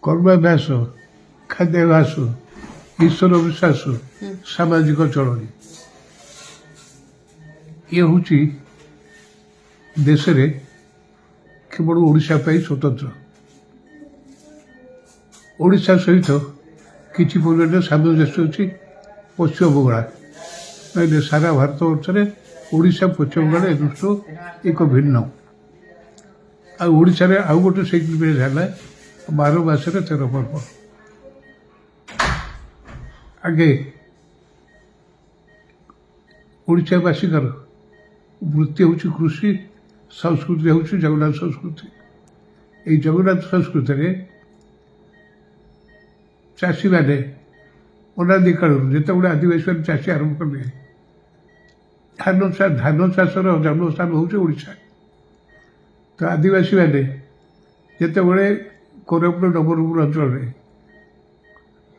କର୍ମାଭ୍ୟାସ, ଖାଦ୍ୟାଭ୍ୟାସ, ଈଶ୍ୱର ବିଶ୍ୱାସ, ସାମାଜିକ ଚଳଣି ଇଏ ହେଉଛି ଦେଶରେ କେବଳ ଓଡ଼ିଶା ପାଇଁ ସ୍ୱତନ୍ତ୍ର। ଓଡ଼ିଶା ସହିତ କିଛି ପରିମାଣରେ ସାମଞ୍ଜସ୍ୟ ଅଛି ପଶ୍ଚିମବଙ୍ଗଳା, ନହେଲେ ସାରା ଭାରତ ବର୍ଷରେ ଓଡ଼ିଶା ପଶ୍ଚିମବଙ୍ଗଳା ଏ ଦୃଷ୍ଟିରୁ ଏକ ଭିନ୍ନ। ଆଉ ଓଡ଼ିଶାରେ ଆଉ ଗୋଟେ ସିଗ୍ନିଫିକେନ୍ସ ହେଲା 12 ମାସରେ 13 ପର୍ବ। ଆଗେ ଓଡ଼ିଶାବାସୀଙ୍କର ବୃତ୍ତି ହେଉଛି କୃଷି, ସଂସ୍କୃତି ହେଉଛି ଜଗନ୍ନାଥ ସଂସ୍କୃତି। ଏଇ ଜଗନ୍ନାଥ ସଂସ୍କୃତିରେ ଚାଷୀମାନେ ଅନାଦି କାଳରୁ ଯେତେବେଳେ ଆଦିବାସୀମାନେ ଚାଷୀ ଆରମ୍ଭ କଲେ, ଧାନ ଚାଷର ଜନ୍ମସ୍ଥାନ ହେଉଛି ଓଡ଼ିଶା। ତ ଆଦିବାସୀମାନେ ଯେତେବେଳେ କୋରାପୁଟ ନବରଙ୍ଗପୁର ଅଞ୍ଚଳରେ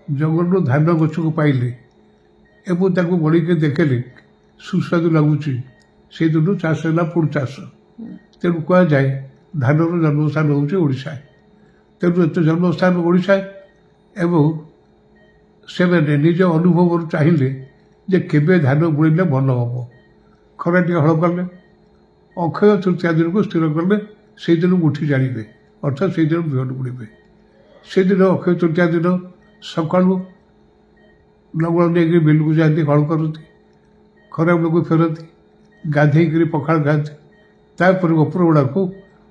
ଜଙ୍ଗଲରୁ ଧାନ ଗଛକୁ ପାଇଲେ ଏବଂ ତାକୁ ବଢ଼ିକି ଦେଖିଲେ ସୁସ୍ୱାଦୁ ଲାଗୁଛି, ସେଇଦିନୁ ଚାଷ ହେଲା ପୁଣି ଚାଷ। ତେଣୁ କୁହାଯାଏ ଧାନର ଜନ୍ମସ୍ଥାନ ହେଉଛି ଓଡ଼ିଶା। ତେଣୁ ଏତେ ଜନ୍ମସ୍ଥାନ ଓଡ଼ିଶା ଏବଂ ସେମାନେ ନିଜ ଅନୁଭବରୁ ଚାହିଁଲେ ଯେ କେବେ ଧାନ ବୁଣିଲେ ଭଲ ହେବ। ଖରାଟିଏ ହଳ କଲେ, ଅକ୍ଷୟ ତୃତୀୟା ଦିନକୁ ସ୍ଥିର କଲେ ସେଇଦିନ ମୁଠି ଜାଣିବେ, ଅର୍ଥାତ୍ ସେଇଦିନ ବିହନ ବୁଣିବେ। ସେଦିନ ଅକ୍ଷୟ ତୃତୀୟା ଦିନ ସକାଳୁ ଲଙ୍ଗଳ ନେଇକରି ବିଲକୁ ଯାଆନ୍ତି, ହଳ କରନ୍ତି, ଖରାବେଳକୁ ଫେରନ୍ତି, ଗାଧେଇକରି ପଖାଳ ଖାଆନ୍ତି। ତାପରେ ଉପରବେଳାକୁ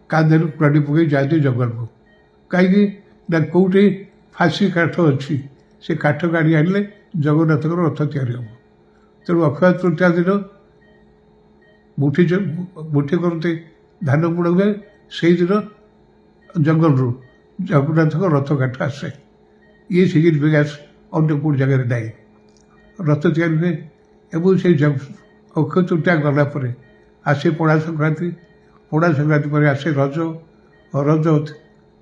କାନ୍ଧରେ କୁରାଡ଼ି ପକାଇ ଯାଆନ୍ତି ଜଙ୍ଗଲକୁ। କାହିଁକି ନା କେଉଁଠି ଫାଶୀ କାଠ ଅଛି, ସେ କାଠ କାଢ଼ି ଆଣିଲେ ଜଗନ୍ନାଥଙ୍କର ରଥ ତିଆରି ହେବ। ତେଣୁ ଅକ୍ଷୟ ତୃତୀୟା ଦିନ ମୁଠି କରନ୍ତି, ଧାନ ବୁଣା ହୁଏ। ସେଇଦିନ ଜଙ୍ଗଲରୁ ଜଗନ୍ନାଥଙ୍କ ରଥ କାଠ ଆସେ। ଇଏ ସିଗ୍ନିଫିକେନ୍ସ ଅନ୍ୟ କେଉଁ ଜାଗାରେ ନାହିଁ। ରଥ ତିଆରି ହୁଏ ଏବଂ ସେଇ ଅକ୍ଷୟ ତୃତୀୟା ଗଲା ପରେ ଆସେ ପଣା ସଂକ୍ରାନ୍ତି। ପଣା ସଂକ୍ରାନ୍ତି ପରେ ଆସେ ରଜ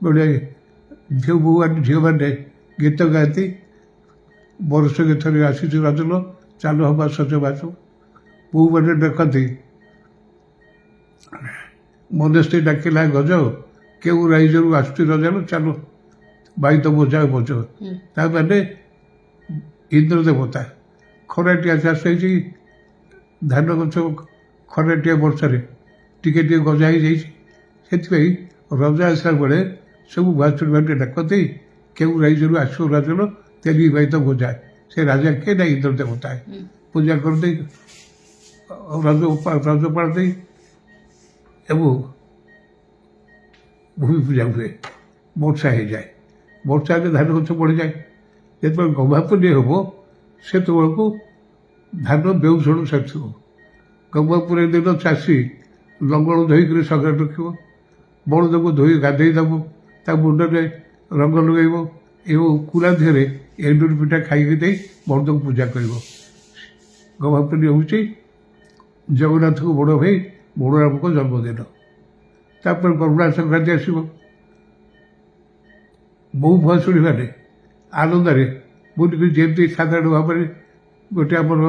ବେଳେ ଝିଅମାନେ ଗୀତ ଗାଆନ୍ତି, ବର୍ଷ ଗୀତରେ ଆସିଛି ରଜଲ ଚାଲୁ ହବା ସଜବାଜ। ବୋହୂମାନେ ଦେଖନ୍ତି ମନେସ୍ତେ ଡାକିଲା ଗଜ, କେଉଁ ରାଇଜରୁ ଆସୁଛି ରଜାଲ, ଚାଲୁ ବାଇଦ ବୋଝା ବୋଝ। ତାମାନେ ଇନ୍ଦ୍ର ଦେବତା ଖରାଟିଆ ଚାଷ ହେଇଛି, ଧାନ ଗଛ ଖରାଟିଆ ବର୍ଷାରେ ଟିକେ ଟିକେ ଗଜା ହେଇଯାଇଛି। ସେଥିପାଇଁ ରଜା ଆସିଲା ବେଳେ ସବୁ ଭାଚୁରୀମାନେ ଡାକନ୍ତି କେଉଁ ରାଇଜରୁ ଆସିବ ରାଜନ, ତେରି ବାଇଦ ବୋଝା। ସେ ରାଜା କିଏ ନା ଇନ୍ଦ୍ର ଦେବତା। ପୂଜା କରିଦେଇ ରଜ ପାଳନ୍ତି ଏବଂ ଭୂମି ପୂଜା ହୁଏ। ବର୍ଷା ହେଇଯାଏ, ବର୍ଷା ହେଲେ ଧାନ ଗଛ ବଢ଼ିଯାଏ। ଯେତେବେଳେ ଗହ୍ମାପୁନେଇ ହେବ ସେତେବେଳକୁ ଧାନ ବେଉଷଣ ସାରିଥିବ। ଗହ୍ମାପୁନେଇ ଦିନ ଚାଷୀ ଲଙ୍ଗଳ ଧୋଇକରି ସଜାଡ଼ି ରଖିବ, ବଳଦକୁ ଧୋଇ ଗାଧେଇ ଦେବ, ତା ମୁଣ୍ଡରେ ରଙ୍ଗ ଲଗାଇବ ଏବଂ କୁଲା ଦେହରେ ଏଣ୍ଡୁରି ପିଠା ଖାଇକି ଦେଇ ବଳଦକୁ ପୂଜା କରିବ। ଗହ୍ମାପୁନେଇ ହେଉଛି ଜଗନ୍ନାଥଙ୍କ ବଡ଼ ଭାଇ ବଳରାମଙ୍କ ଜନ୍ମଦିନ। ତାପରେ ପଣା ସଂକ୍ରାନ୍ତି ଆସିବ। ବୋହୂ ଭୁଆସୁଣୀମାନେ ଆନନ୍ଦରେ ବୁଲିକରି ଯେମିତି ସାଧାରଣ ଭାବରେ ଗୋଟେ ଆମର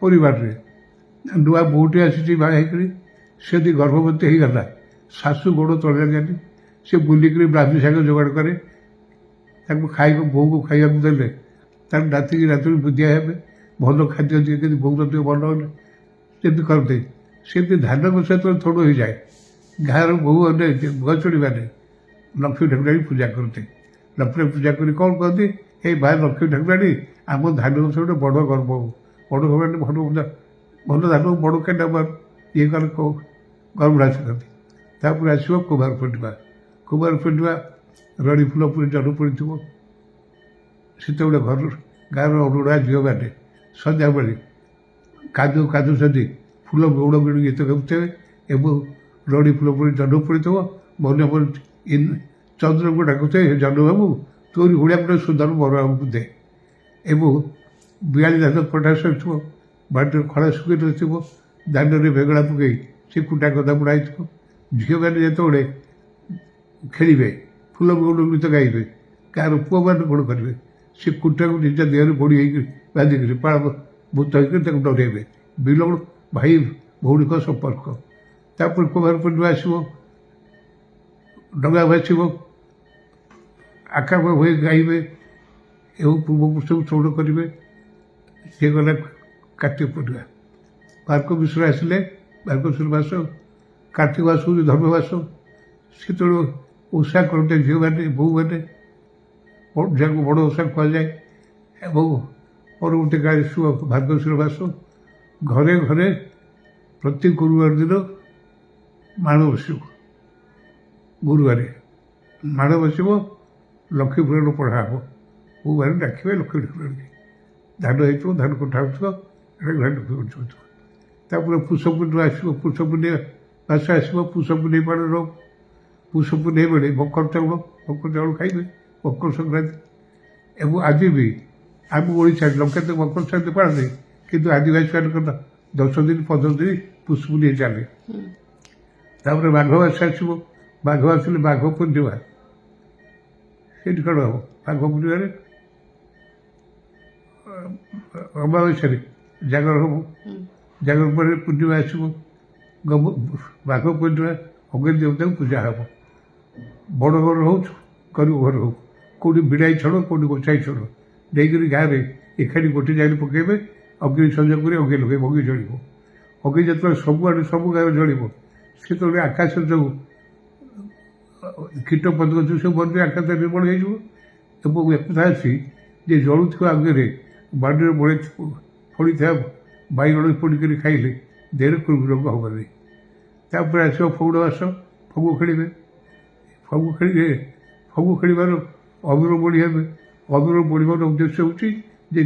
ପରିବାରରେ ନୂଆ ବୋହୂଟି ଆସିଛି ବାହା ହେଇକରି, ସେମିତି ଗର୍ଭବତୀ ହେଇଗଲା, ଶାଶୁ ଗୋଡ଼ ତଳେ ଯାଆନ୍ତି, ସେ ବୁଲିକରି ବ୍ରାହ୍ମୀ ଶାଗ ଯୋଗାଡ଼ କରେ, ତାକୁ ବୋହୂକୁ ଖାଇବାକୁ ଦେଲେ ତାର ନାତିକି ନାତୁଣୀ ବୁଦ୍ଧିଆ ହେବେ, ଭଲ ଖାଦ୍ୟ ଦିଏ, କିନ୍ତୁ ବୋହୂ ନଥିବ ଭଲ ହେଲେ ଯେମିତି କରନ୍ତି। ସେମିତି ଧାନ ଗଛ ଯେତେବେଳେ ଥୋଡ଼ ହେଇଯାଏ, ଗାଁର ବୋହୂମାନେ ଭୁଆସୁଣୀମାନେ ଲକ୍ଷ୍ମୀ ଠାକୁରାଣୀ ପୂଜା କରନ୍ତି। ଲକ୍ଷ୍ମୀ ପୂଜା କରି କ'ଣ କହନ୍ତି, ଏଇ ଭାଇ ଲକ୍ଷ୍ମୀ ଠାକୁରାଣୀ ଆମ ଧାନ ଗଛ ଗୋଟେ ବଡ଼ ଗର୍ବ ହଉ, ବଡ଼ ଗର୍ବ ଭଲ ଧାନ ବଡ଼ କେଣ୍ଡା ଇଏ କଲେ ଗର୍ଭଡ଼ା ଶିଖନ୍ତି। ତାପରେ ଆସିବ କୁମାର ପୂର୍ଣ୍ଣିମା। କୁମାର ପୂର୍ଣ୍ଣିମା ରଡ଼ି ଫୁଲ ପୁଣି ଜହ୍ନ ପଡ଼ିଥିବ। ସେତେବେଳେ ଗାଁର ଅରୁଣା ଝିଅମାନେ ସନ୍ଧ୍ୟାବେଳେ କାଦୁଛନ୍ତି, ଫୁଲ ଗୌଡ଼ ଗିଣି ଗୀତ ଗାଉଥିବେ ଏବଂ ରଡ଼ି ଫୁଲ ପୁଣି ଜହ୍ନ ପଡ଼ିଥିବ। ମନେ ମନେ ଚନ୍ଦ୍ରକୁ ଡାକୁଥିବେ, ଜହ୍ନ ବାବୁ ତୋରି ଭଳିଆ ଗୋଟେ ସୁନ୍ଦର ବର ଆମକୁ ଦେ। ଏବଂ ବିଆଳି ଧାନ ପଟା ସରିଥିବ, ବାଟରେ ଖଳା ଶୁଖି ନଥିବ, ଦାଣ୍ଡରେ ବେଗଳା ପକାଇ ସେ କୁଟା ଗଦା ବୁଣା ହେଇଥିବ। ଝିଅମାନେ ଯେତେବେଳେ ଖେଳିବେ, ଫୁଲ ଗୌଡ଼ ଗୀତ ଗାଇବେ, ଗାଁର ପୁଅମାନେ କ'ଣ କରିବେ, ସେ କୁଟାକୁ ନିଜ ଦେହରେ ବୋଡ଼ି ହେଇକି ବାନ୍ଧିକରି ପାଳ ଭୂତ ହେଇକରି ତାକୁ ଡରେଇବେ। ବିଲଣ ଭାଇ ଭଉଣୀଙ୍କ ସମ୍ପର୍କ। ତାପରେ କୁମାର ପୂର୍ଣ୍ଣିମା ଆସିବ, ଡଙ୍ଗା ଭାସିବ, ଆକାଶ ହୋଇ ଗାଇବେ ଏବଂ ପୂର୍ବପୁରୁଷକୁ ସ୍ମରଣ କରିବେ। ସେ ଗଲା କାର୍ତ୍ତିକ ପୂର୍ଣ୍ଣିମା। ମାର୍ଗଶିର ଆସିଲେ, ମାର୍ଗଶିର ମାସ, କାର୍ତ୍ତିକ ମାସ ହେଉଛି ଧର୍ମ ମାସ। ସେତେବେଳେ ଓଷା କରନ୍ତି ଝିଅମାନେ, ବୋହୂମାନେ, ଯାହାକୁ ବଡ଼ ଓଷା କୁହାଯାଏ। ଏବଂ ପରବର୍ତ୍ତୀ କାଳରେ ଆସିବ ମାର୍ଗଶିର ମାସ। ଘରେ ଘରେ ପ୍ରତି ଗୁରୁବାର ଦିନ ମାଣ ବସିବ। ଗୁରୁବାରେ ମାଣ ବସିବ, ଲକ୍ଷ୍ମୀ ପୁରାଣ ପଢ଼ା ହେବ। ବୋହୂମାନେ ଡାକିବେ ଲକ୍ଷ୍ମୀ ପୁରାଣ। ଧାନ ହେଇଥିବ, ଧାନ କଟା ହେଉଥିବ, ଲକ୍ଷ୍ମୀ ବଞ୍ଚୁଥିବ। ତାପରେ ପୁଷ ପୂର୍ଣ୍ଣିମା ଆସିବ। ପୁଷ ପୂର୍ଣ୍ଣିମା ମାସ ଆସିବ। ପୁଷ ପୂର୍ଣ୍ଣିମା ପାଳନ। ପୁଷ ପୂର୍ଣ୍ଣିମା ବେଳେ ମକର ଚାଉଳ ଖାଇବେ, ମକର ସଂକ୍ରାନ୍ତି। ଏବଂ ଆଜି ବି ଆମ ଓଡ଼ିଶାରେ ଲଙ୍କାରେ ମକର ସଂକ୍ରାନ୍ତି ପାଳନ୍ତି, କିନ୍ତୁ ଆଦିବାସୀ ମାନଙ୍କର 10 ଦିନ 15 ଦିନ ପୁଷ ପୂର୍ଣ୍ଣିମା ଚାଲେ। ତାପରେ ମାଘ ମାସ ଆସିବ। ମାଘ ଆସିଲେ ମାଘ ପୂର୍ଣ୍ଣିମା। ସେଠି କ'ଣ ହେବ? ମାଘ ପୂର୍ଣ୍ଣିମାରେ ଅମାବାସ୍ୟାରେ ଜାଗର ହେବ। ଜାଗର ପରେ ପୂର୍ଣ୍ଣିମା ଆସିବ। ମାଘ ପୂର୍ଣ୍ଣିମା ଅଗ୍ନି ଦେବତାଙ୍କୁ ପୂଜା ହେବ। ବଡ଼ ଘର ହଉ, ଗରିବ ଘର ହଉ, କେଉଁଠି ବିଡ଼ାଇ ଛଡ଼, କେଉଁଠି ଗୋଛାଇ ଛଡ଼ ନେଇକରି ଗାଁରେ ଏକାଠି ଗୋଟେ ଜାଗାରେ ପକାଇବେ। ଅଗ୍ନି ସଂଯୋଗ କରି ଅଗ୍ନି ଲଗାଇବ, ଅଗ୍ନି ଜଳିବ। ଅଗ୍ନି ଯେତେବେଳେ ସବୁଆଡ଼େ ସବୁ ଗାଁରେ ଜଳିବ, ସେତେବେଳେ ଆକାଶରେ ଯେଉଁ କୀଟ ପତଙ୍ଗ ସବୁ ବନ୍ଧୁ ଆକାଶରେ ନିର୍ମଳ ହେଇଯିବ। ଏବଂ ଏକଥା ଅଛି ଯେ ଜଳୁଥିବା ଅଗ୍ନିରେ ବାଡ଼ିରେ ଫଳିଥିବା ବାଇଗଣ ପୋଡ଼ିକରି ଖାଇଲେ ଦେହରେ କୃମି ରୋଗ ହେବ ନାହିଁ। ତାପରେ ଆସିବ ଫଗୁଣ ମାସ। ଫଗୁ ଖେଳିବେ। ଫଗୁ ଖେଳିବାର ଅବିର ବୋଳି ହେବେ। ଅବିର ବୋଳିବାର ଉଦ୍ଦେଶ୍ୟ ହେଉଛି ଯେ